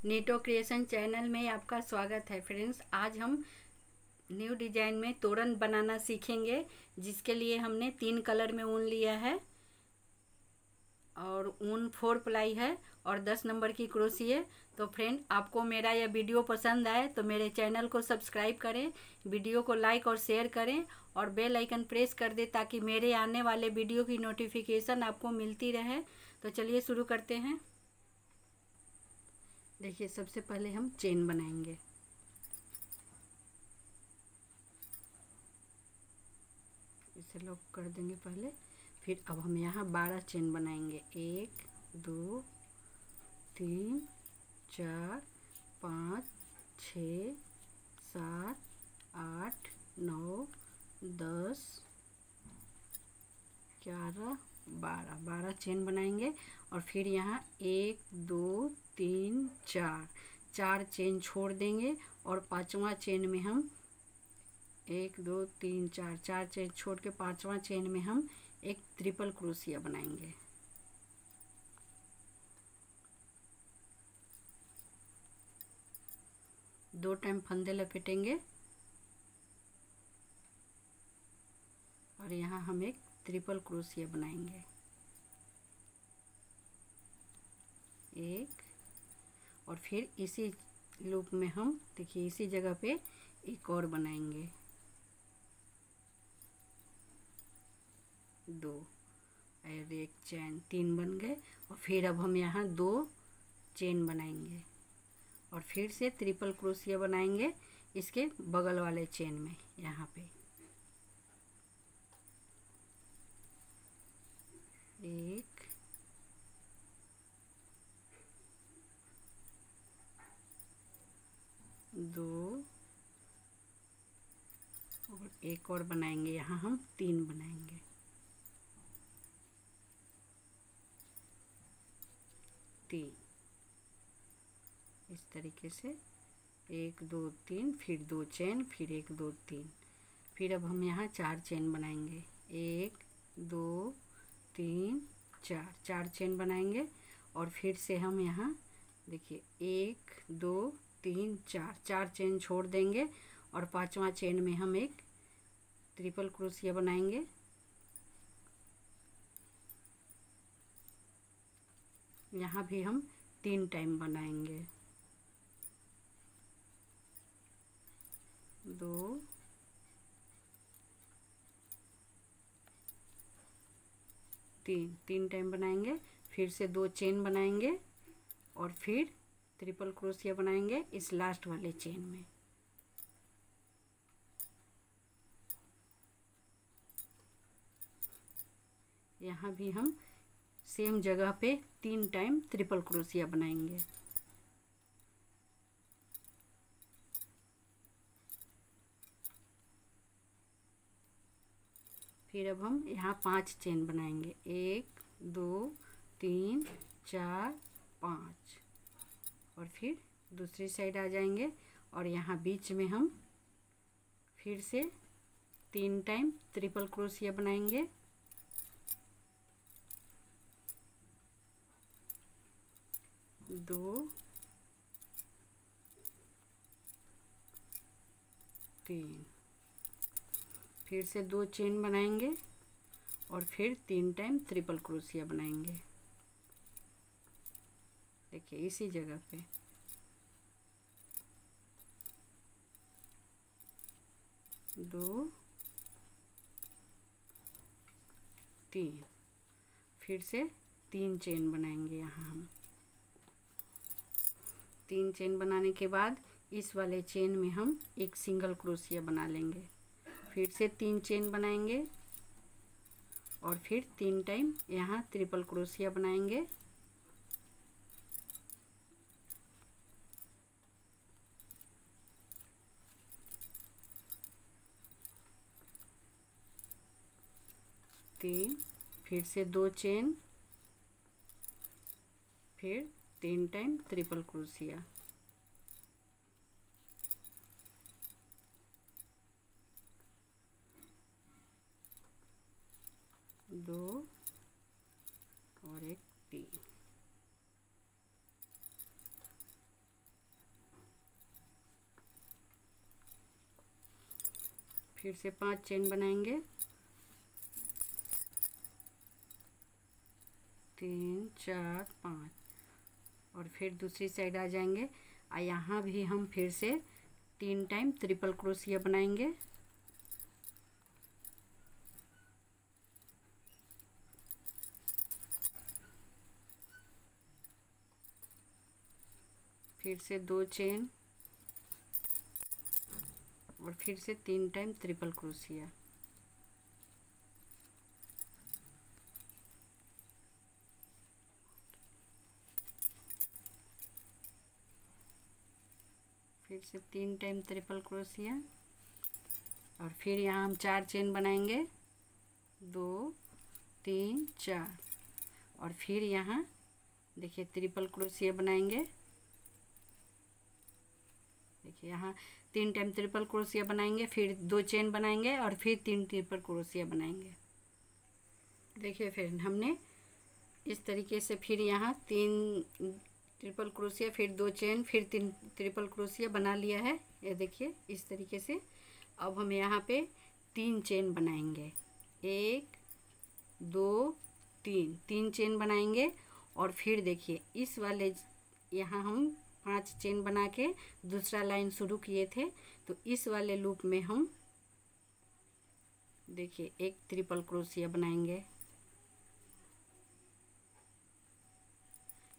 नीटो creation channel में आपका स्वागत है फ्रेंड्स। आज हम न्यू डिजाइन में तोरण बनाना सीखेंगे, जिसके लिए हमने 3 कलर में ऊन लिया है और ऊन 4 प्लाई है और 10 नंबर की क्रोशी है। तो फ्रेंड, आपको मेरा यह वीडियो पसंद आए तो मेरे चैनल को सब्सक्राइब करें, वीडियो को लाइक और शेयर करें और बेल आइकन प्रेस कर दें ताकि मेरे आने वाले वीडियो की नोटिफिकेशन आपको मिलती रहे। तो चलिए शुरू करते हैं। देखिए, सबसे पहले हम चेन बनाएंगे। इसे लॉक कर देंगे पहले। फिर अब हम यहाँ 12 चेन बनाएंगे। 1 2 3 4 5 6 7 8 9 10 11 12 चेन बनाएंगे। और फिर यहाँ 1 2 3 4 चेन छोड़ देंगे और 5वां चेन में हम 1 2 3 4 चेन छोड़ के 5वां चेन में हम एक ट्रिपल क्रोशिया बनाएंगे। दो टाइम फंदे लपेटेंगे और यहाँ हम एक ट्रिपल क्रोशिया बनाएंगे। एक, और फिर इसी लूप में हम देखिए इसी जगह पे एक और बनाएंगे। 2 और एक चेन, 3 बन गए। और फिर अब हम यहाँ 2 चेन बनाएंगे और फिर से ट्रिपल क्रोशिया बनाएंगे इसके बगल वाले चेन में। यहाँ पे 1 2 और एक और बनाएंगे। यहाँ हम 3 बनाएंगे। 3 इस तरीके से 1 2 3, फिर 2 चेन, फिर 1 2 3। फिर अब हम यहाँ 4 चेन बनाएंगे। 1 2 3 4 चेन बनाएंगे और फिर से हम यहाँ देखिए 1 2 3 4 चेन छोड़ देंगे और 5वां चेन में हम एक ट्रिपल क्रोशिया बनाएंगे। यहाँ भी हम 3 टाइम बनाएंगे। 2 3 टाइम बनाएंगे। फिर से 2 चेन बनाएंगे और फिर ट्रिपल क्रोशिया बनाएंगे इस लास्ट वाले चेन में। यहाँ भी हम सेम जगह पे 3 टाइम ट्रिपल क्रोशिया बनाएंगे। फिर अब हम यहाँ 5 चेन बनाएंगे। 1 2 3 4 5 और फिर दूसरी साइड आ जाएंगे और यहाँ बीच में हम फिर से 3 टाइम ट्रिपल क्रोशिया बनाएंगे। दो 3, फिर से 2 चेन बनाएंगे और फिर 3 टाइम ट्रिपल क्रोशिया बनाएंगे। देखिए इसी जगह पे 2 3, फिर से 3 चेन बनाएंगे। यहाँ हम 3 चेन बनाने के बाद इस वाले चेन में हम एक सिंगल क्रोशिया बना लेंगे। फिर से 3 चेन बनाएंगे और फिर 3 टाइम यहाँ ट्रिपल क्रोशिया बनाएंगे। तीन, फिर से 2 चेन, फिर 3 टाइम ट्रिपल क्रोशिया। 2 और एक 3। फिर से 5 चेन बनाएंगे, 3 4 5, और फिर दूसरी साइड आ जाएंगे और यहाँ भी हम फिर से 3 टाइम ट्रिपल क्रोशिया बनाएंगे। फिर से 2 चेन और फिर से 3 टाइम ट्रिपल क्रोशिया। फिर से 3 टाइम ट्रिपल क्रोशिया और फिर यहाँ हम 4 चेन बनाएंगे, 2 3 4, और फिर यहाँ देखिए ट्रिपल क्रोशिया बनाएंगे। देखिए यहाँ 3 टाइम ट्रिपल क्रोशिया बनाएंगे, फिर 2 चेन बनाएंगे और फिर 3 ट्रिपल क्रोशिया बनाएंगे। देखिए फिर हमने इस तरीके से फिर यहाँ 3 ट्रिपल क्रोशिया, फिर 2 चेन, फिर 3 ट्रिपल क्रोशिया बना लिया है। ये देखिए इस तरीके से। अब हम यहाँ पे 3 चेन बनाएंगे, 1 2 3, 3 चेन बनाएंगे। और फिर देखिए इस वाले यहाँ हम 5 चेन बना के दूसरा लाइन शुरू किए थे, तो इस वाले लूप में हम देखिए एक ट्रिपल क्रोशिया बनाएंगे।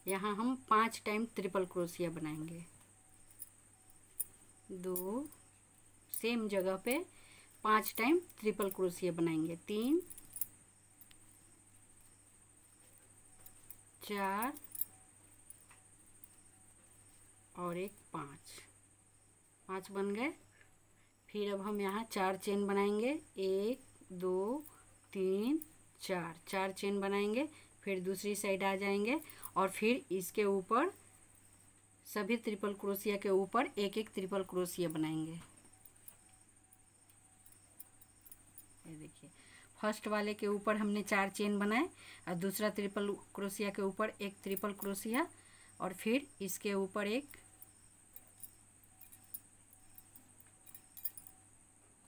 यहाँ हम 5 टाइम ट्रिपल क्रोशिया बनाएंगे, 2 सेम जगह पे 5 टाइम ट्रिपल क्रोशिया बनाएंगे, 3 4 और एक 5 बन गए। फिर अब हम यहाँ 4 चेन बनाएंगे, 1 2 3 4, 4 चेन बनाएंगे। फिर दूसरी साइड आ जाएंगे और फिर इसके ऊपर सभी ट्रिपल क्रोशिया के ऊपर एक एक ट्रिपल क्रोशिया बनाएंगे। ये देखिए फर्स्ट वाले के ऊपर हमने 4 चेन बनाए और दूसरा ट्रिपल क्रोशिया के ऊपर एक ट्रिपल क्रोशिया, और फिर इसके ऊपर एक,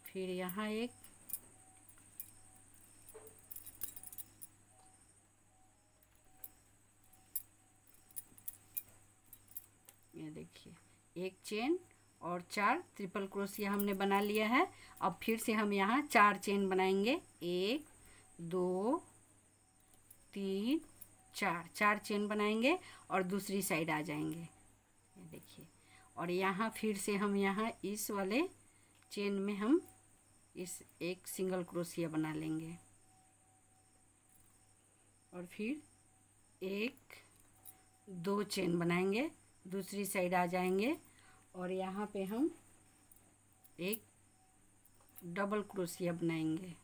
फिर यहाँ एक, ये देखिए एक चेन और 4 ट्रिपल क्रोशिया हमने बना लिया है। अब फिर से हम यहाँ 4 चेन बनाएंगे, 1 2 3 4, 4 चेन बनाएंगे और दूसरी साइड आ जाएंगे। ये देखिए, और यहाँ फिर से हम यहाँ इस वाले चेन में हम इस एक सिंगल क्रोशिया बना लेंगे और फिर 1 2 चेन बनाएंगे, दूसरी साइड आ जाएंगे और यहाँ पे हम एक डबल क्रोशिया बनाएंगे,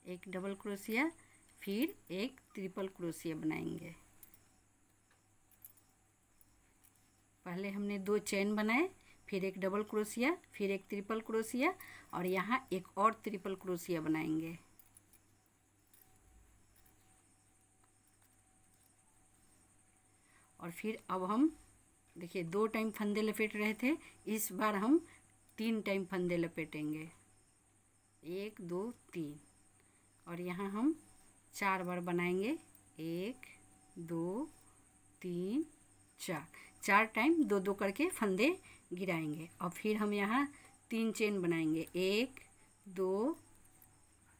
एक डबल क्रोशिया, फिर एक ट्रिपल क्रोशिया बनाएंगे। पहले हमने 2 चेन बनाए, फिर एक डबल क्रोशिया, फिर एक ट्रिपल क्रोशिया और यहाँ एक और ट्रिपल क्रोशिया बनाएंगे। और फिर अब हम देखिए 2 टाइम फंदे लपेट रहे थे, इस बार हम 3 टाइम फंदे लपेटेंगे, 1 2 3, और यहाँ हम 4 बार बनाएंगे, 1 2 3 4, 4 टाइम 2 2 करके फंदे गिराएंगे। और फिर हम यहाँ 3 चेन बनाएंगे, 1 2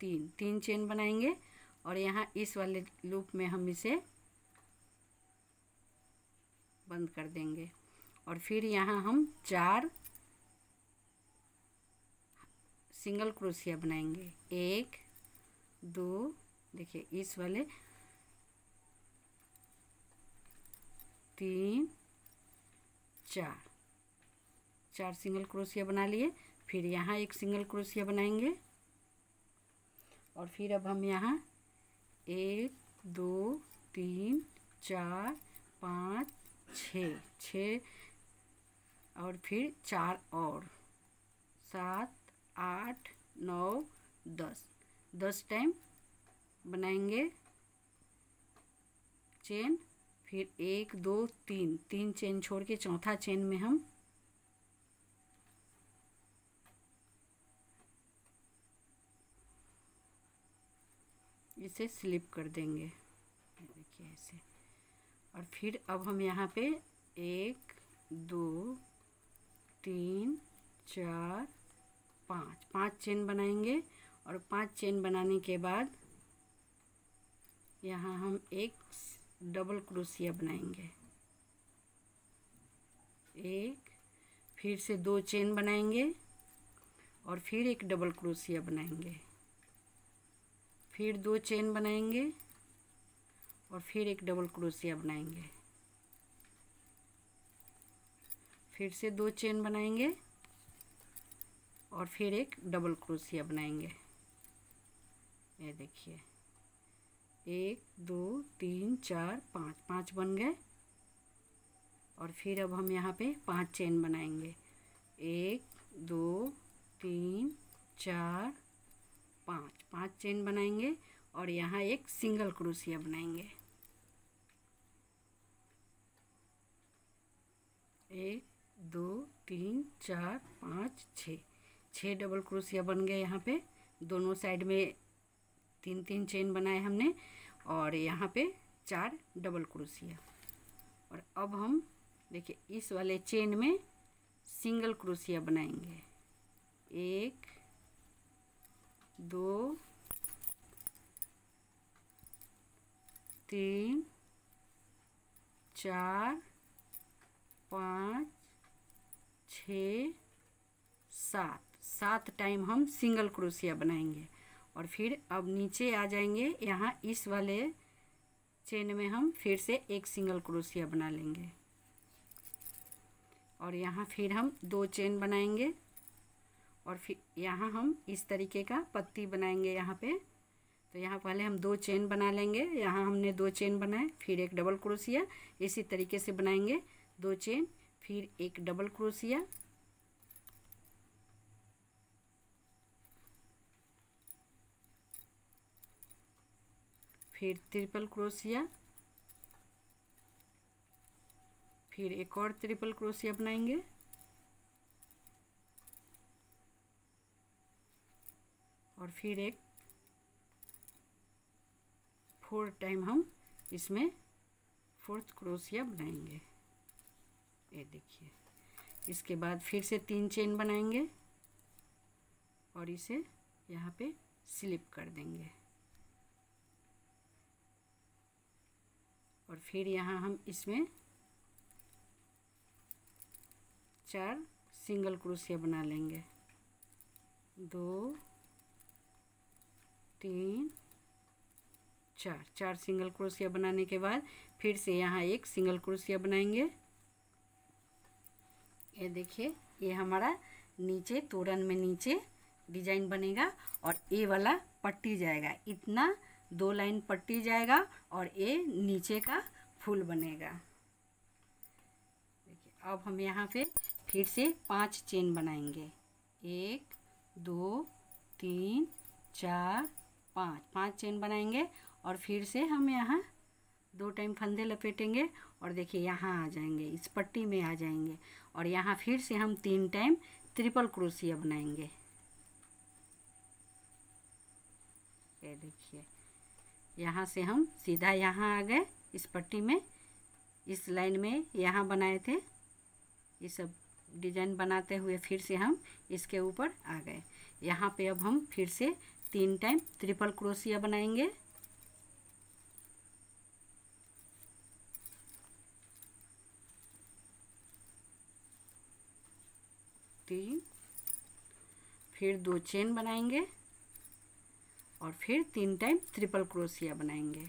3, 3 चेन बनाएंगे और यहाँ इस वाले लूप में हम इसे बंद कर देंगे। और फिर यहाँ हम 4 सिंगल क्रोशिया बनाएंगे, 1 2, देखिए इस वाले 3 4, 4 सिंगल क्रोशिया बना लिए। फिर यहाँ एक सिंगल क्रोशिया बनाएंगे और फिर अब हम यहाँ 1 2 3 4 5 6 और फिर 4 और 7 8 9 10 टाइम बनाएंगे चेन। फिर 1 2 3 चेन छोड़ के चौथा चेन में हम इसे स्लिप कर देंगे, देखिए ऐसे। और फिर अब हम यहाँ पे 1 2 3 4 5 चेन बनाएंगे। और 5 चेन बनाने के बाद यहाँ हम एक डबल क्रोशिया बनाएंगे, एक, फिर से 2 चेन बनाएंगे और फिर एक डबल क्रोशिया बनाएंगे, फिर 2 चेन बनाएंगे और फिर एक डबल क्रोशिया बनाएंगे, फिर से 2 चेन बनाएंगे और फिर एक डबल क्रोशिया बनाएंगे। ये देखिए 1 2 3 4 5 बन गए। और फिर अब हम यहाँ पे 5 चेन बनाएंगे, 1 2 3 4 5 चेन बनाएंगे और यहाँ एक सिंगल क्रोशिया बनाएंगे, 1 2 3 4 5 6 डबल क्रोशिया बन गए। यहाँ पे दोनों साइड में 3 चेन बनाए हमने और यहाँ पे 4 डबल क्रोशिया। और अब हम देखिए इस वाले चेन में सिंगल क्रोशिया बनाएंगे, 1 2 3 4 5 6 7 टाइम हम सिंगल क्रोशिया बनाएंगे। और फिर अब नीचे आ जाएंगे, यहाँ इस वाले चेन में हम फिर से एक सिंगल क्रोशिया बना लेंगे और यहाँ फिर हम 2 चेन बनाएंगे और फिर यहाँ हम इस तरीके का पत्ती बनाएंगे। यहाँ पे तो यहाँ पहले हम 2 चेन बना लेंगे, यहाँ हमने 2 चेन बनाए, फिर एक डबल क्रोशिया, इसी तरीके से बनाएंगे 2 चेन, फिर एक डबल क्रोशिया, फिर ट्रिपल क्रोशिया, फिर एक और ट्रिपल क्रोशिया बनाएंगे और फिर एक 4 टाइम हम इसमें 4th क्रोशिया बनाएंगे। ये देखिए इसके बाद फिर से 3 चेन बनाएंगे और इसे यहाँ पे स्लिप कर देंगे और फिर यहाँ हम इसमें 4 सिंगल क्रोशिया बना लेंगे, 2 3 4 सिंगल क्रोशिया बनाने के बाद फिर से यहाँ एक सिंगल क्रोशिया बनाएंगे। ये देखिए ये हमारा नीचे तोरण में नीचे डिजाइन बनेगा और ये वाला पट्टी जाएगा, इतना 2 लाइन पट्टी जाएगा और ये नीचे का फूल बनेगा। देखिए अब हम यहाँ पे फिर से 5 चेन बनाएंगे, 1 2 3 4 5 चेन बनाएंगे और फिर से हम यहाँ 2 टाइम फंदे लपेटेंगे और देखिए यहाँ आ जाएंगे, इस पट्टी में आ जाएंगे और यहाँ फिर से हम 3 टाइम ट्रिपल क्रोशिया बनाएंगे। ये देखिए यहाँ से हम सीधा यहाँ आ गए, इस पट्टी में, इस लाइन में यहाँ बनाए थे, ये सब डिजाइन बनाते हुए फिर से हम इसके ऊपर आ गए। यहाँ पे अब हम फिर से 3 टाइम ट्रिपल क्रोशिया बनाएंगे, फिर 2 चेन बनाएंगे और फिर 3 टाइम ट्रिपल क्रोशिया बनाएंगे।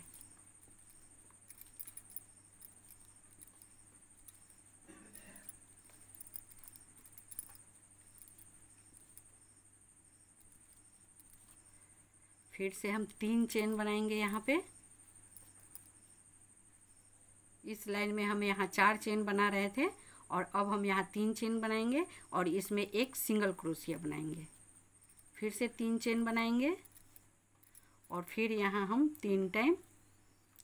फिर से हम 3 चेन बनाएंगे यहाँ पे, इस लाइन में हम यहाँ 4 चेन बना रहे थे और अब हम यहाँ 3 चेन बनाएंगे और इसमें एक सिंगल क्रोशिया बनाएंगे, फिर से 3 चेन बनाएंगे और फिर यहाँ हम 3 टाइम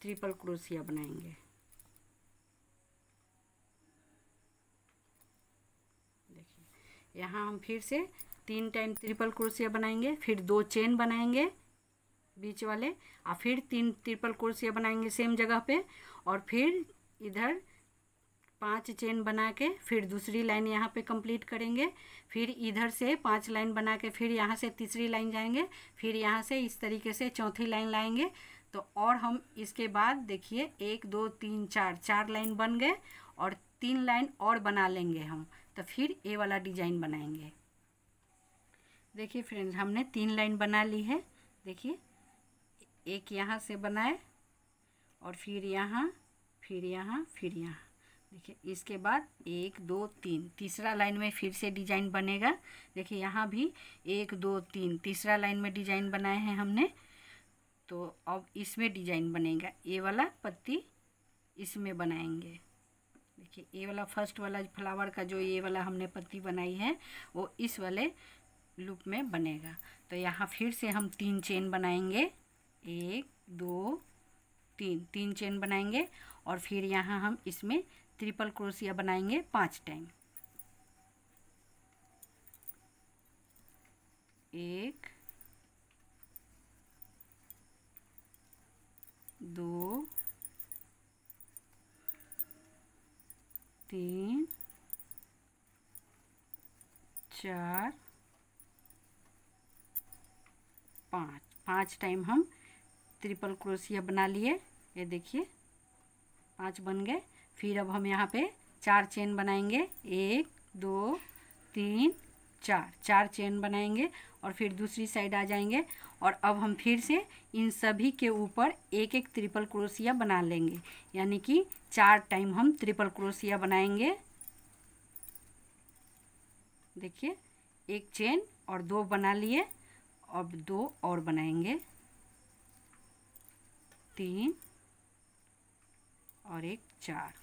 ट्रिपल क्रोशिया बनाएंगे। देखिए यहाँ हम फिर से 3 टाइम ट्रिपल क्रोशिया बनाएंगे, फिर 2 चेन बनाएंगे, बीच वाले, और फिर 3 ट्रिपल क्रोशिया बनाएंगे सेम जगह पे, और फिर इधर 5 चेन बना के फिर दूसरी लाइन यहाँ पे कंप्लीट करेंगे। फिर इधर से 5 लाइन बना के फिर यहाँ से तीसरी लाइन जाएंगे, फिर यहाँ से इस तरीके से चौथी लाइन लाएंगे। तो और हम इसके बाद देखिए 1 2 3 4 लाइन बन गए, और 3 लाइन और बना लेंगे हम, तो फिर ये वाला डिजाइन बनाएंगे। देखिए फ्रेंड्स, हमने 3 लाइन बना ली है। देखिए एक यहाँ से बनाए, और फिर यहाँ, फिर यहाँ, फिर यहाँ। देखिए इसके बाद 1 2 3 तीसरा लाइन में फिर से डिजाइन बनेगा। देखिए यहाँ भी 1 2 3 तीसरा लाइन में डिजाइन बनाए हैं हमने। तो अब इसमें डिजाइन बनेगा, ये वाला पत्ती इसमें बनाएंगे। देखिए ये वाला फर्स्ट वाला फ्लावर का जो ये वाला हमने पत्ती बनाई है वो इस वाले लूप में बनेगा। तो यहाँ फिर से हम 3 चेन बनाएंगे, 1 2 3 चेन बनाएंगे, और फिर यहाँ हम इसमें ट्रिपल क्रोशिया बनाएंगे 5 टाइम। 1 2 3 4 5 टाइम हम ट्रिपल क्रोशिया बना लिए। ये देखिए 5 बन गए। फिर अब हम यहाँ पे 4 चेन बनाएंगे, 1 2 3 4 चेन बनाएंगे, और फिर दूसरी साइड आ जाएंगे। और अब हम फिर से इन सभी के ऊपर एक एक ट्रिपल क्रोशिया बना लेंगे, यानी कि 4 टाइम हम ट्रिपल क्रोशिया बनाएंगे। देखिए 1 चेन और 2 बना लिए, अब 2 और बनाएंगे, 3 और 1 4।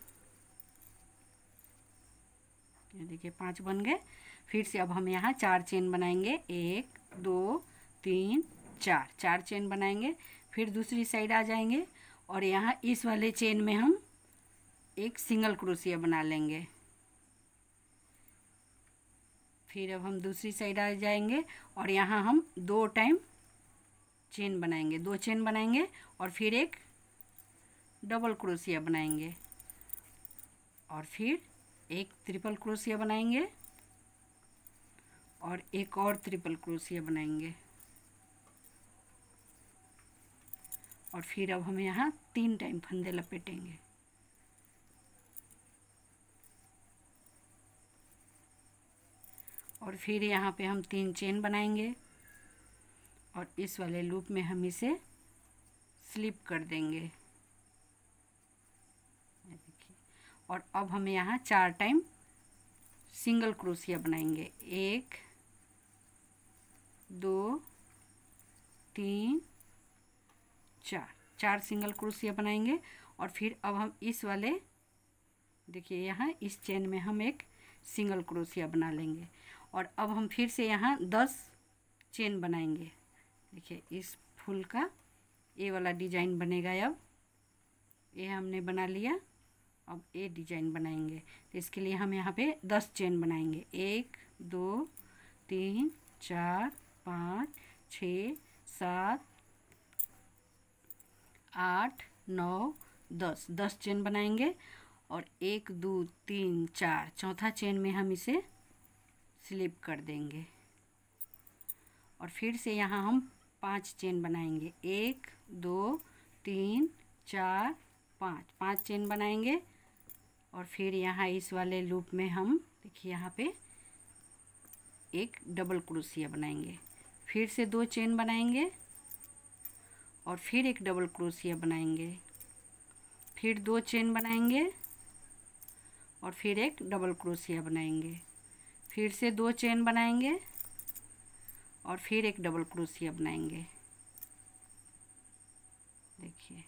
ये देखिए 5 बन गए। फिर से अब हम यहाँ 4 चेन बनाएंगे, 1 2 3 4 चेन बनाएंगे। फिर दूसरी साइड आ जाएंगे, और यहाँ इस वाले चेन में हम एक सिंगल क्रोशिया बना लेंगे। फिर अब हम दूसरी साइड आ जाएंगे, और यहाँ हम 2 टाइम चेन बनाएंगे, 2 चेन बनाएंगे, और फिर एक डबल क्रोशिया बनाएंगे, और फिर एक ट्रिपल क्रोशिया बनाएंगे, और एक और ट्रिपल क्रोशिया बनाएंगे। और फिर अब हम यहाँ 3 टाइम फंदे लपेटेंगे। और फिर यहाँ पे हम 3 चेन बनाएंगे, और इस वाले लूप में हम इसे स्लिप कर देंगे। देखिए, और अब हम यहाँ 4 टाइम सिंगल क्रोशिया बनाएंगे, 1 2 3 4 सिंगल क्रोशिया बनाएंगे। और फिर अब हम इस वाले, देखिए यहाँ इस चेन में हम एक सिंगल क्रोशिया बना लेंगे, और अब हम फिर से यहाँ 10 चेन बनाएंगे। देखिए इस फूल का ये वाला डिजाइन बनेगा। अब ये हमने बना लिया, अब ये डिजाइन बनाएंगे। तो इसके लिए हम यहाँ पे 10 चेन बनाएंगे, 1 2 3 4 5 6 7 8 9 10 चेन बनाएंगे। और 1 2 3 4 चौथा चेन में हम इसे स्लिप कर देंगे, और फिर से यहाँ हम 5 चेन बनाएंगे, 1 2 3 4 5 चेन बनाएंगे। और फिर यहाँ इस वाले लूप में हम देखिए यहाँ पे एक डबल क्रोशिया बनाएंगे, फिर से 2 चेन बनाएंगे, और फिर एक डबल क्रोशिया बनाएंगे, फिर 2 चेन बनाएंगे, और फिर एक डबल क्रोशिया बनाएंगे, फिर से 2 चेन बनाएंगे, और फिर एक डबल क्रोशिया बनाएंगे। देखिए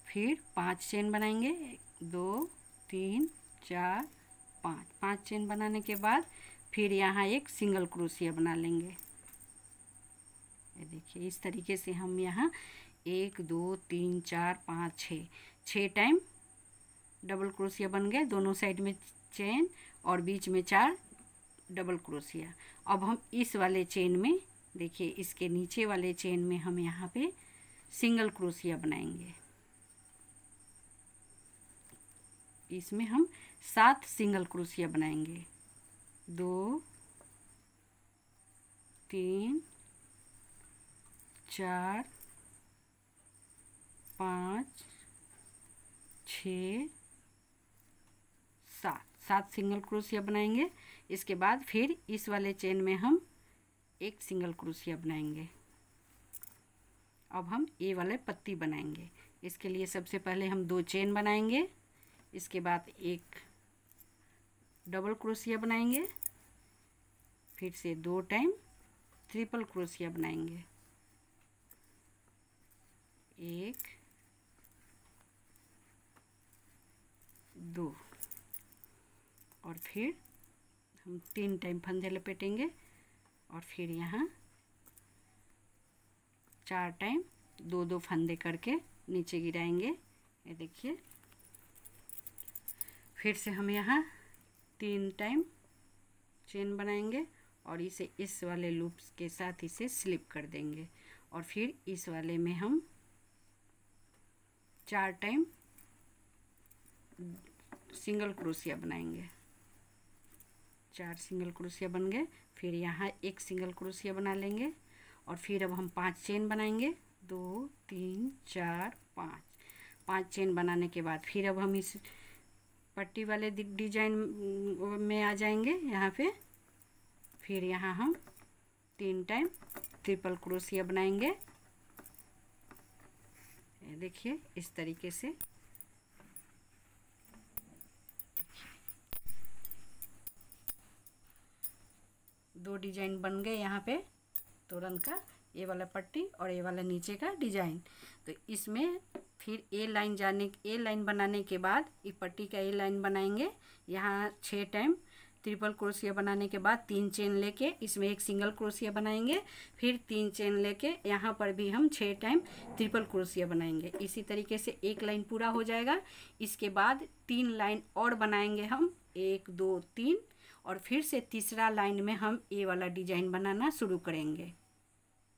फिर 5 चेन बनाएंगे, 1 2 3 4 5 चेन बनाने के बाद फिर यहाँ एक सिंगल क्रोशिया बना लेंगे। ये देखिए इस तरीके से हम यहाँ 1 2 3 4 5 6 टाइम डबल क्रोशिया बन गए, दोनों साइड में चेन और बीच में 4 डबल क्रोशिया। अब हम इस वाले चेन में देखिए इसके नीचे वाले चेन में हम यहाँ पे सिंगल क्रोशिया बनाएंगे। इसमें हम 7 सिंगल क्रोशिया बनाएंगे। 2 3 4 5 6 7 सिंगल क्रोशिया बनाएंगे। इसके बाद फिर इस वाले चेन में हम एक सिंगल क्रोशिया बनाएंगे। अब हम ये वाले पत्ती बनाएंगे। इसके लिए सबसे पहले हम 2 चेन बनाएंगे। इसके बाद एक डबल क्रोशिया बनाएंगे। फिर से 2 टाइम ट्रिपल क्रोशिया बनाएंगे। 1 2 और फिर हम 3 टाइम फंदे लपेटेंगे और फिर यहाँ 4 टाइम 2 फंदे करके नीचे गिराएंगे। ये देखिए। फिर से हम यहाँ 3 टाइम चेन बनाएंगे और इसे इस वाले लूप्स के साथ इसे स्लिप कर देंगे और फिर इस वाले में हम 4 टाइम सिंगल क्रोशिया बनाएंगे। 4 सिंगल क्रोशिया बन गए। फिर यहाँ एक सिंगल क्रोशिया बना लेंगे और फिर अब हम 5 चेन बनाएंगे। 2 3 4 5 चेन बनाने के बाद फिर अब हम इस पट्टी वाले डिजाइन में आ जाएंगे यहाँ पे। फिर यहाँ हम 3 टाइम ट्रिपल क्रोशिया बनाएंगे। ये देखिए इस तरीके से। 2 डिजाइन बन गए यहाँ पे तोरण का, ये वाला पट्टी और ये वाला नीचे का डिजाइन। तो इसमें फिर ए लाइन बनाने के बाद इस पट्टी का ए लाइन बनाएंगे। यहाँ 6 टाइम ट्रिपल क्रोशिया बनाने के बाद 3 चेन लेके इसमें एक सिंगल क्रोशिया बनाएंगे। फिर 3 चेन लेके यहाँ पर भी हम 6 टाइम ट्रिपल क्रोशिया बनाएंगे। इसी तरीके से एक लाइन पूरा हो जाएगा। इसके बाद 3 लाइन और बनाएंगे हम, 1 2 3 और फिर से तीसरा लाइन में हम ये वाला डिजाइन बनाना शुरू करेंगे।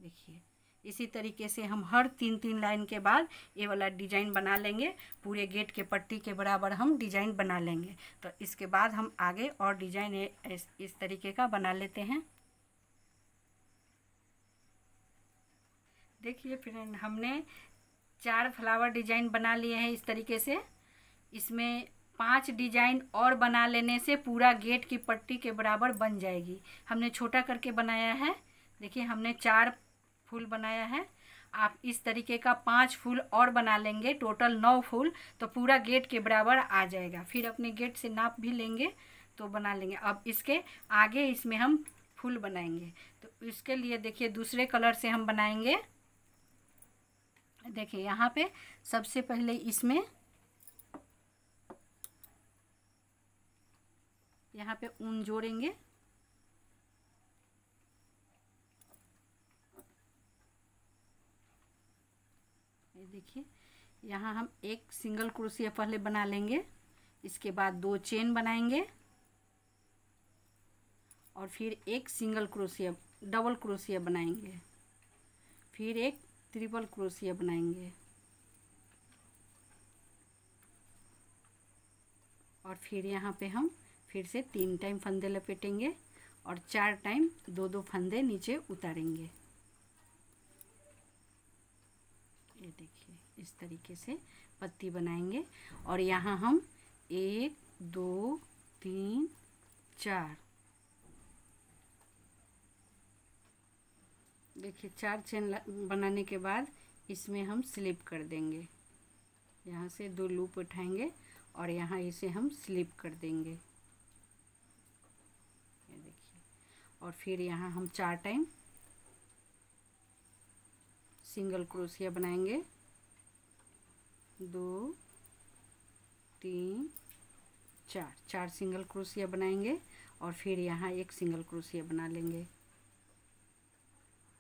देखिए इसी तरीके से हम हर 3 लाइन के बाद ये वाला डिजाइन बना लेंगे। पूरे गेट के पट्टी के बराबर हम डिजाइन बना लेंगे। तो इसके बाद हम आगे और डिजाइन इस तरीके का बना लेते हैं। देखिए फ्रेंड, हमने 4 फ्लावर डिजाइन बना लिए हैं इस तरीके से। इसमें 5 डिजाइन और बना लेने से पूरा गेट की पट्टी के बराबर बन जाएगी। हमने छोटा करके बनाया है। देखिए हमने 4 फूल बनाया है। आप इस तरीके का 5 फूल और बना लेंगे, टोटल 9 फूल, तो पूरा गेट के बराबर आ जाएगा। फिर अपने गेट से नाप भी लेंगे तो बना लेंगे। अब इसके आगे इसमें हम फूल बनाएंगे। तो इसके लिए देखिए दूसरे कलर से हम बनाएंगे। देखिए यहाँ पे सबसे पहले इसमें यहाँ पे ऊन जोड़ेंगे। ये देखिए यहाँ हम एक सिंगल क्रोशिया पहले बना लेंगे। इसके बाद 2 चेन बनाएंगे और फिर एक सिंगल क्रोशिया डबल क्रोशिया बनाएंगे। फिर एक ट्रिपल क्रोशिया बनाएंगे और फिर यहाँ पे हम फिर से 3 टाइम फंदे लपेटेंगे और 4 टाइम 2 फंदे नीचे उतारेंगे। ये देखिए इस तरीके से पत्ती बनाएंगे और यहाँ हम 1 2 3 4 देखिए 4 चेन बनाने के बाद इसमें हम स्लिप कर देंगे। यहाँ से 2 लूप उठाएंगे और यहाँ इसे हम स्लिप कर देंगे। ये देखिए और फिर यहाँ हम 4 टाइम सिंगल क्रोशिया बनाएंगे। 2 3 4 सिंगल क्रोशिया बनाएंगे और फिर यहाँ एक सिंगल क्रोशिया बना लेंगे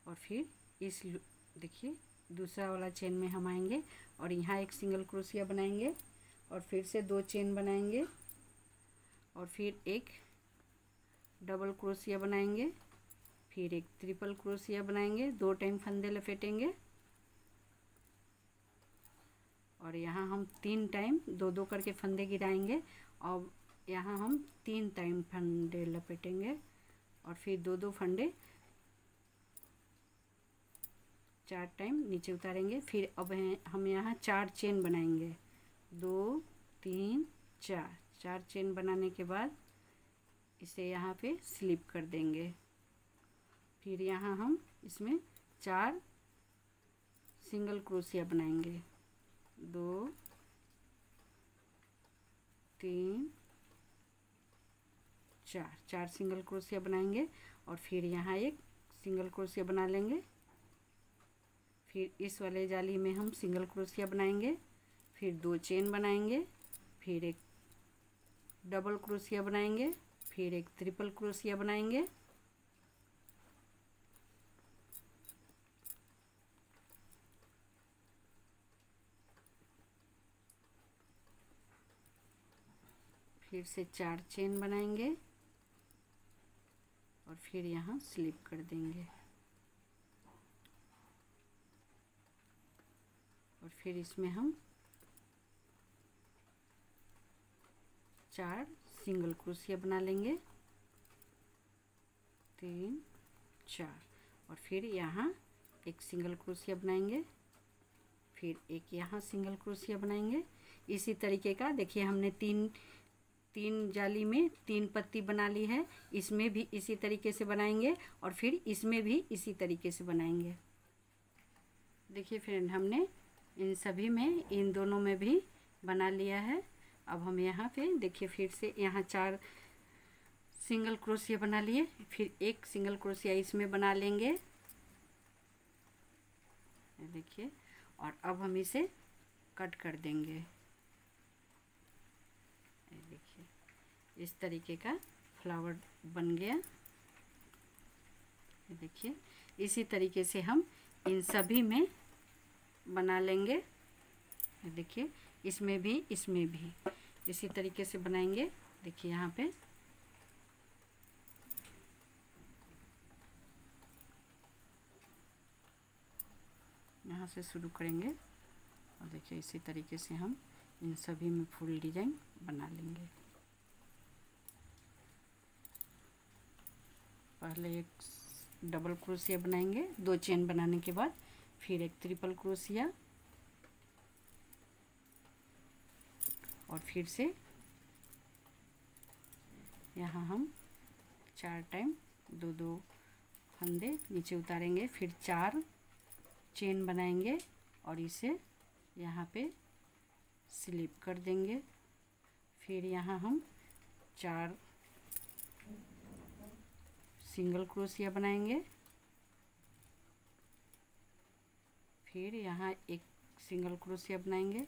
और फिर इस देखिए दूसरा वाला चेन में हम आएंगे और यहाँ एक सिंगल क्रोशिया बनाएंगे और फिर से 2 चेन बनाएंगे और फिर एक डबल क्रोशिया बनाएंगे। फिर एक ट्रिपल क्रोशिया बनाएंगे, 2 टाइम फंदे लपेटेंगे और यहाँ हम 3 टाइम 2-2 करके फंदे गिराएंगे और यहाँ हम 3 टाइम फंदे लपेटेंगे और फिर 2-2 फंदे 4 टाइम नीचे उतारेंगे। फिर अब हम यहाँ 4 चेन बनाएंगे, 2 3 4 4 चेन बनाने के बाद इसे यहाँ पे स्लिप कर देंगे। फिर यहाँ हम इसमें 4 सिंगल क्रोशिया बनाएंगे, 2 3 4 सिंगल क्रोशिया बनाएंगे और फिर यहाँ एक सिंगल क्रोशिया बना लेंगे। फिर इस वाले जाली में हम सिंगल क्रोशिया बनाएंगे, फिर 2 चेन बनाएंगे, फिर एक डबल क्रोशिया बनाएंगे, फिर एक ट्रिपल क्रोशिया बनाएंगे फिर से 4 चेन बनाएंगे और फिर यहाँ स्लिप कर देंगे और फिर इसमें हम 4 सिंगल क्रोशिया बना लेंगे, 3 4 और फिर यहाँ एक सिंगल क्रोशिया बनाएंगे, फिर एक यहाँ सिंगल क्रोशिया बनाएंगे। इसी तरीके का देखिए हमने तीन जाली में 3 पत्ती बना ली है, इसमें भी इसी तरीके से बनाएंगे और फिर इसमें भी इसी तरीके से बनाएंगे। देखिए फ्रेंड, हमने इन सभी में इन दोनों में भी बना लिया है। अब हम यहाँ पे देखिए फिर से यहाँ 4 सिंगल क्रोशिया बना लिए, फिर एक सिंगल क्रोशिया इसमें बना लेंगे, देखिए, और अब हम इसे कट कर देंगे। देखिए इस तरीके का फ्लावर बन गया। देखिए इसी तरीके से हम इन सभी में बना लेंगे। देखिए इसमें भी इसी तरीके से बनाएंगे। देखिए यहाँ पे यहाँ से शुरू करेंगे और देखिए इसी तरीके से हम इन सभी में फुल डिजाइन बना लेंगे। पहले एक डबल क्रोशिया बनाएंगे 2 चेन बनाने के बाद, फिर एक ट्रिपल क्रोशिया और फिर से यहाँ हम 4 टाइम 2-2 फंदे नीचे उतारेंगे, फिर 4 चेन बनाएंगे और इसे यहाँ पे स्लिप कर देंगे। फिर यहाँ हम 4 सिंगल क्रोशिया बनाएंगे, फिर यहाँ एक सिंगल क्रोशिया बनाएंगे,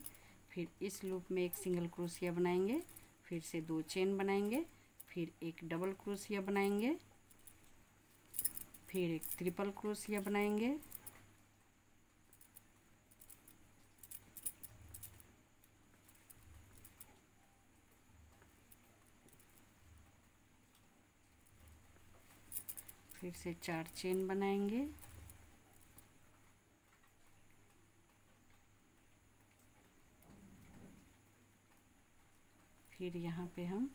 फिर इस लूप में एक सिंगल क्रोशिया बनाएंगे, फिर से 2 चेन बनाएंगे, फिर एक डबल क्रोशिया बनाएंगे, फिर एक ट्रिपल क्रोशिया बनाएंगे, फिर से 4 चेन बनाएंगे, फिर यहाँ पे हम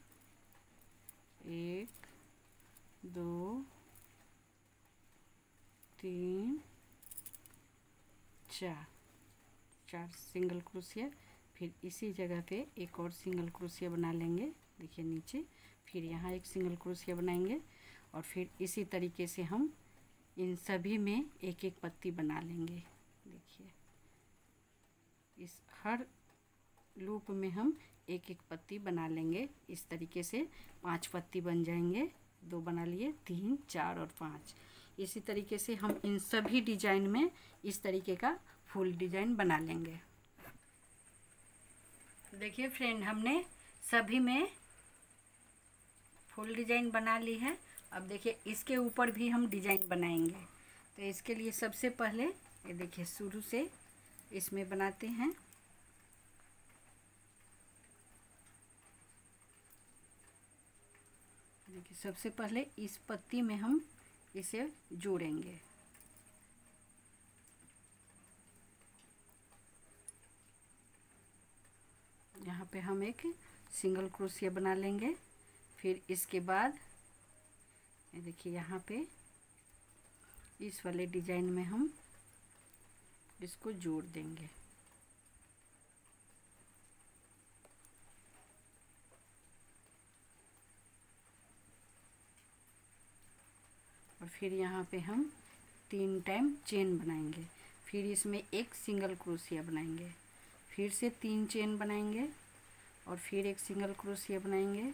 1 2 3 4 सिंगल क्रोशिया, फिर इसी जगह पे एक और सिंगल क्रोशिया बना लेंगे। देखिए नीचे, फिर यहाँ एक सिंगल क्रोशिया बनाएंगे और फिर इसी तरीके से हम इन सभी में एक एक पत्ती बना लेंगे। देखिए इस हर लूप में हम एक एक पत्ती बना लेंगे। इस तरीके से 5 पत्ती बन जाएंगे। 2 बना लिए, 3 4 और 5। इसी तरीके से हम इन सभी डिजाइन में इस तरीके का फुल डिजाइन बना लेंगे। देखिए फ्रेंड, हमने सभी में फुल डिजाइन बना ली है। अब देखिए इसके ऊपर भी हम डिजाइन बनाएंगे। तो इसके लिए सबसे पहले ये देखिए शुरू से इसमें बनाते हैं। देखिए सबसे पहले इस पत्ती में हम इसे जोड़ेंगे। यहाँ पे हम एक सिंगल क्रोशिया बना लेंगे। फिर इसके बाद ये देखिए यहाँ पे इस वाले डिजाइन में हम इसको जोड़ देंगे। और फिर यहाँ पे हम 3 टाइम चेन बनाएंगे। फिर इसमें एक सिंगल क्रोशिया बनाएंगे, फिर से 3 चेन बनाएंगे और फिर एक सिंगल क्रोशिया बनाएंगे,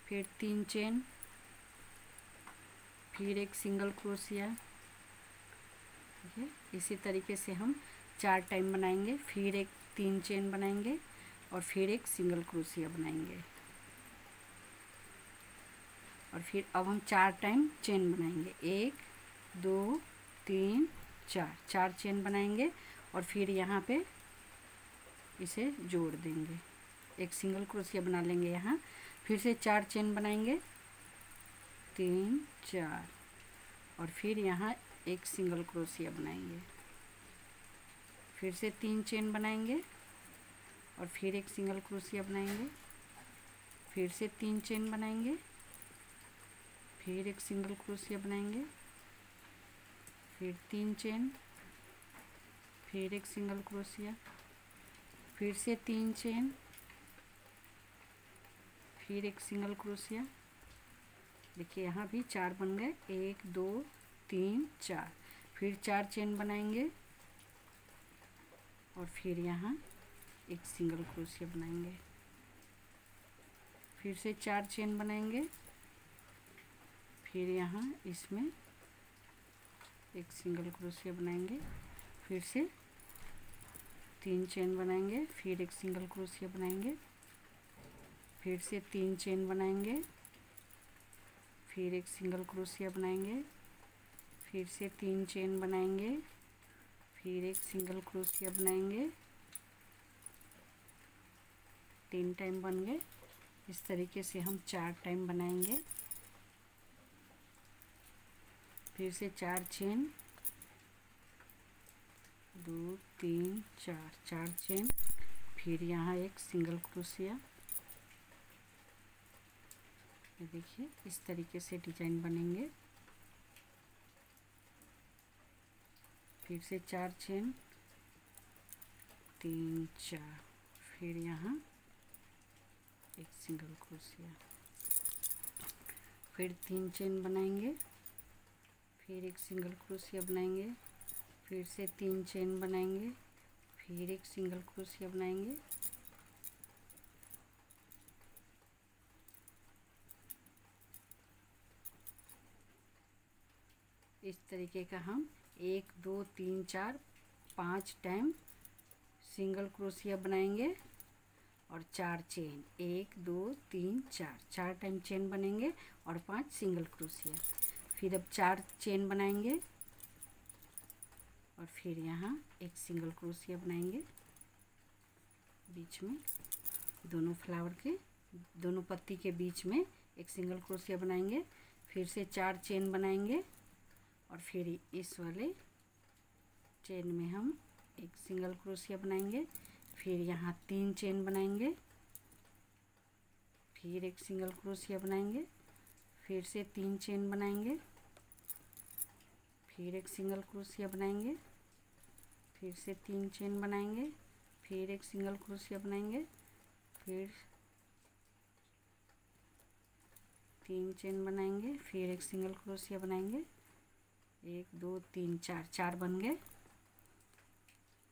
फिर 3 चेन, फिर एक सिंगल क्रोशिया। ठीक है, इसी तरीके से हम 4 टाइम बनाएंगे। फिर एक 3 चेन बनाएंगे और फिर एक सिंगल क्रोशिया बनाएंगे। और फिर अब हम 4 टाइम चेन बनाएंगे, 1 2 3 4, 4 चेन बनाएंगे और फिर यहाँ पे इसे जोड़ देंगे। एक सिंगल क्रोशिया बना लेंगे यहाँ, फिर से 4 चेन बनाएंगे, 3 4, और फिर यहाँ एक सिंगल क्रोशिया बनाएंगे, फिर से 3 चेन बनाएंगे और फिर एक सिंगल क्रोशिया बनाएंगे, फिर से 3 चेन बनाएंगे, फिर एक सिंगल क्रोशिया बनाएंगे, फिर 3 चेन, फिर एक सिंगल क्रोशिया, फिर से 3 चेन, फिर एक सिंगल क्रोशिया। देखिए यहाँ भी 4 बन गए, 1 2 3 4, फिर 4 चेन बनाएंगे और फिर यहाँ एक सिंगल क्रोशिया बनाएंगे, फिर से 4 चेन बनाएंगे, फिर यहाँ इसमें एक सिंगल क्रोशिया बनाएंगे, फिर से 3 चेन बनाएंगे, फिर एक सिंगल क्रोशिया बनाएंगे, फिर से 3 चेन बनाएंगे, फिर एक सिंगल क्रोशिया बनाएंगे, फिर से 3 चेन बनाएंगे, फिर एक सिंगल क्रोशिया बनाएंगे। 3 टाइम बन गए। इस तरीके से हम 4 टाइम बनाएंगे। फिर से 4 चेन, 2 3 4, 4 चेन, फिर यहाँ एक सिंगल क्रोशिया। ये देखिए इस तरीके से डिजाइन बनेंगे। फिर से 4 चेन, 3 4, फिर यहाँ एक सिंगल क्रोशिया, फिर 3 चेन बनाएंगे, फिर एक सिंगल क्रोशिया बनाएंगे, फिर से 3 चेन बनाएंगे, फिर एक सिंगल क्रोशिया बनाएंगे, इस तरीके का हम 1 2 3 4 5 टाइम सिंगल क्रोशिया बनाएंगे और 4 चेन, 1 2 3 4, 4 टाइम चेन बनेंगे और 5 सिंगल क्रोशिया। फिर अब 4 चेन बनाएंगे और फिर यहाँ एक सिंगल क्रोशिया बनाएंगे बीच में, दोनों फ्लावर के दोनों पत्ती के बीच में एक सिंगल क्रोशिया बनाएंगे, फिर से 4 चेन बनाएंगे और फिर इस वाले चेन में हम एक सिंगल क्रोशिया बनाएंगे, फिर यहाँ 3 चेन बनाएंगे, फिर एक सिंगल क्रोशिया बनाएंगे, फिर से 3 चेन बनाएंगे, फिर एक सिंगल क्रोशिया बनाएंगे, फिर से 3 चेन बनाएंगे, फिर एक सिंगल क्रोशिया बनाएंगे, फिर 3 चेन बनाएंगे, फिर एक सिंगल क्रोशिया बनाएंगे, 1 2 3 4, 4 बन गए।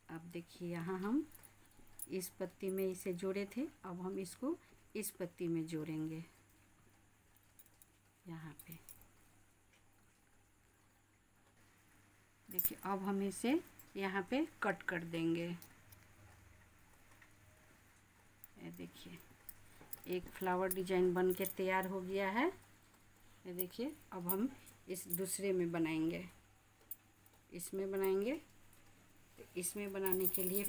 अब देखिए यहाँ हम इस पत्ती में इसे जोड़े थे, अब हम इसको इस पत्ती में जोड़ेंगे। यहाँ पे देखिए अब हम इसे यहाँ पे कट कर देंगे। ये देखिए एक फ्लावर डिजाइन बन के तैयार हो गया है। ये देखिए अब हम इस दूसरे में बनाएंगे, इसमें बनाएंगे। इसमें बनाने के लिए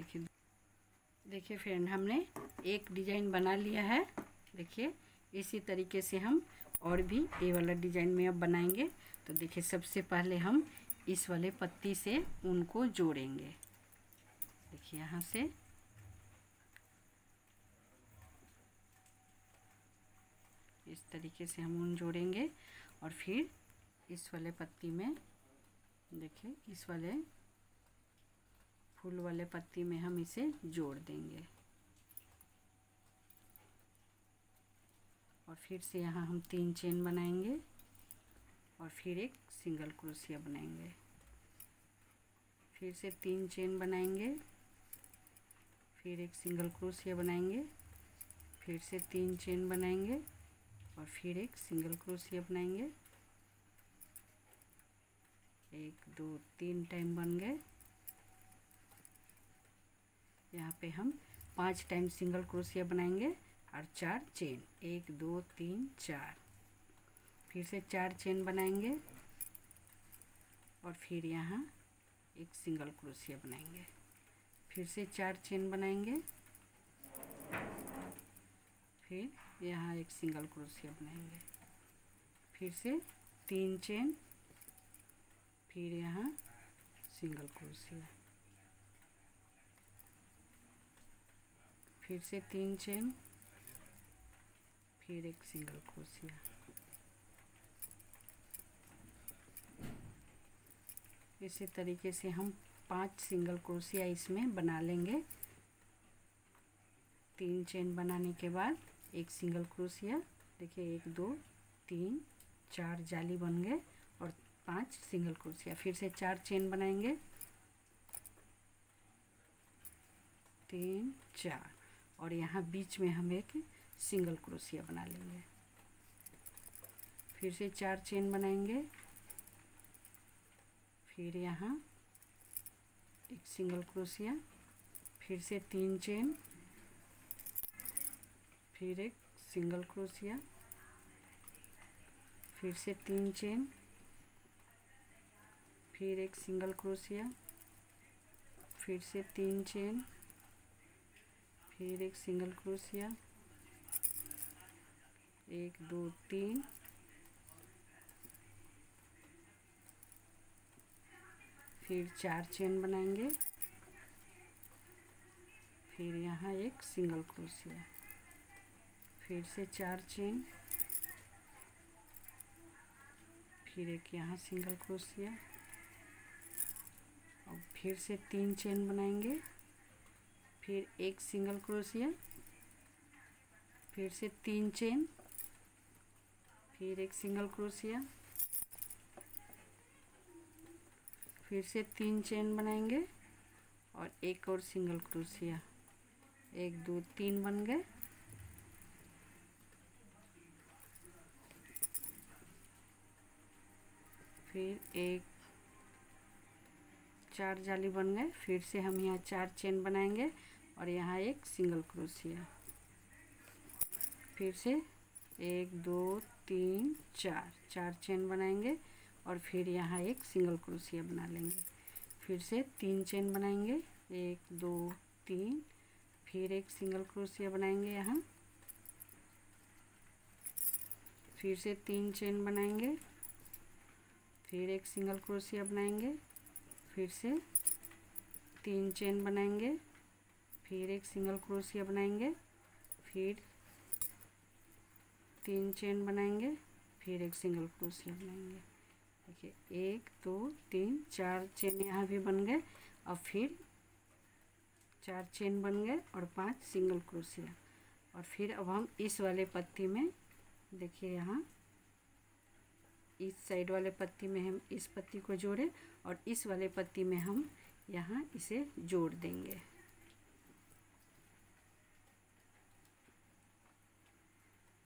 देखिए फ्रेंड हमने एक डिजाइन बना लिया है। देखिए इसी तरीके से हम और भी ये वाला डिजाइन में अब बनाएंगे। तो देखिए सबसे पहले हम इस वाले पत्ती से ऊन को जोड़ेंगे। देखिए यहाँ से इस तरीके से हम ऊन जोड़ेंगे और फिर इस वाले पत्ती में देखिए इस वाले फूल वाले पत्ती में हम इसे जोड़ देंगे और फिर से यहाँ हम 3 चेन बनाएंगे और फिर एक सिंगल क्रोशिया बनाएंगे, फिर से 3 चेन बनाएंगे, फिर एक सिंगल क्रोशिया बनाएंगे, फिर से 3 चेन बनाएंगे और फिर एक सिंगल क्रोशिया बनाएंगे। 1 2 3 टाइम बन गए। यहाँ पे हम 5 टाइम सिंगल क्रोशिया बनाएंगे और 4 चेन, 1 2 3 4, फिर से 4 चेन बनाएंगे और फिर यहाँ एक सिंगल क्रोशिया बनाएंगे, फिर से 4 चेन बनाएंगे, फिर यहाँ एक सिंगल क्रोशिया बनाएंगे, फिर से 3 चेन, फिर यहाँ सिंगल क्रोशिया, फिर से 3 चेन, फिर एक सिंगल क्रोशिया। इसी तरीके से हम 5 सिंगल क्रोशिया इसमें बना लेंगे। 3 चेन बनाने के बाद एक सिंगल क्रोशिया, देखिए 1 2 3 4 जाली बन गए और 5 सिंगल क्रोशिया, फिर से 4 चेन बनाएंगे, 3 4 और यहाँ बीच में हम एक सिंगल क्रोशिया बना लेंगे, फिर से 4 चेन बनाएंगे, फिर यहाँ एक सिंगल क्रोशिया, फिर से 3 चेन, फिर एक सिंगल क्रोशिया, फिर से 3 चेन, फिर एक सिंगल क्रोशिया, फिर से 3 चेन, फिर एक सिंगल क्रोशिया, 1 2 3, फिर 4 चेन बनाएंगे, फिर यहाँ एक सिंगल क्रोशिया, फिर से 4 चेन, फिर एक यहाँ सिंगल क्रोशिया और फिर से 3 चेन बनाएंगे, फिर एक सिंगल क्रोशिया, फिर से 3 चेन, फिर एक सिंगल क्रोशिया, फिर से 3 चेन बनाएंगे और एक और सिंगल क्रोशिया, 1 2 3 बन गए। फिर एक 4 जाली बन गए, फिर से हम यहाँ 4 चेन बनाएंगे और यहाँ एक सिंगल क्रोशिया, फिर से 1 2 3 4 चेन बनाएंगे और फिर यहाँ एक सिंगल क्रोशिया बना लेंगे, फिर से 3 चेन बनाएंगे, 1 2 3, फिर एक सिंगल क्रोशिया बनाएंगे यहाँ, फिर से 3 चेन बनाएंगे, फिर एक सिंगल क्रोशिया बनाएंगे, फिर से 3 चेन बनाएंगे, फिर एक सिंगल क्रोशिया बनाएंगे, फिर 3 चेन बनाएंगे, फिर एक सिंगल क्रोशिया बनाएंगे। देखिए 1 2 3 4 चेन यहाँ भी बन गए और फिर 4 चेन बन गए और 5 सिंगल क्रोशिया और फिर अब हम इस वाले पत्ती में देखिए यहाँ इस साइड वाले पत्ती में हम इस पत्ती को जोड़े और इस वाले पत्ती में हम यहाँ इसे जोड़ देंगे।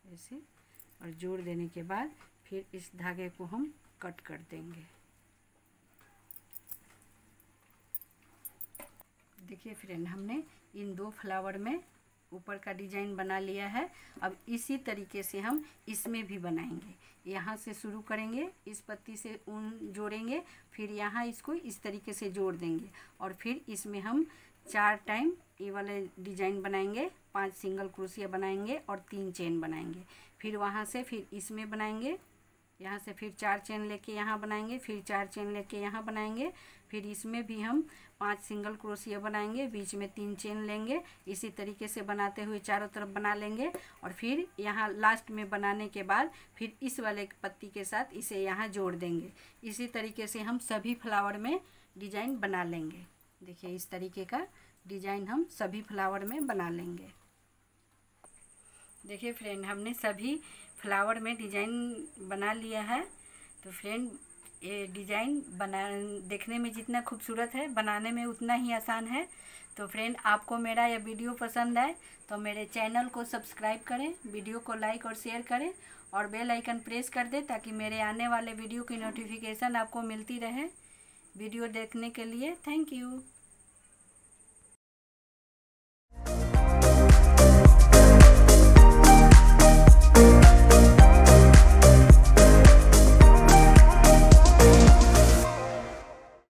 ऐसे और जोड़ देने के बाद फिर इस धागे को हम कट कर देंगे। देखिए फ्रेंड, हमने इन 2 फ्लावर में ऊपर का डिजाइन बना लिया है। अब इसी तरीके से हम इसमें भी बनाएंगे। यहाँ से शुरू करेंगे, इस पत्ती से ऊन जोड़ेंगे, फिर यहाँ इसको इस तरीके से जोड़ देंगे और फिर इसमें हम 4 टाइम ये वाले डिजाइन बनाएंगे, 5 सिंगल क्रोशिया बनाएंगे और 3 चेन बनाएंगे। फिर वहाँ से फिर इसमें बनाएंगे, यहाँ से फिर 4 चेन लेके यहाँ बनाएंगे, फिर 4 चेन लेके यहाँ बनाएंगे, फिर इसमें भी हम 5 सिंगल क्रोशिया बनाएंगे, बीच में 3 चेन लेंगे। इसी तरीके से बनाते हुए चारों तरफ बना लेंगे और फिर यहाँ लास्ट में बनाने के बाद फिर इस वाले पत्ती के साथ इसे यहाँ जोड़ देंगे। इसी तरीके से हम सभी फ्लावर में डिजाइन बना लेंगे। देखिए इस तरीके का डिजाइन हम सभी फ्लावर में बना लेंगे। देखिए फ्रेंड, हमने सभी फ्लावर में डिजाइन बना लिया है। तो फ्रेंड, ये डिजाइन देखने में जितना खूबसूरत है, बनाने में उतना ही आसान है। तो फ्रेंड, आपको मेरा यह वीडियो पसंद आए तो मेरे चैनल को सब्सक्राइब करें, वीडियो को लाइक और शेयर करें और बेल आइकन प्रेस कर दें ताकि मेरे आने वाले वीडियो की नोटिफिकेशन आपको मिलती रहे। वीडियो देखने के लिए थैंक यू।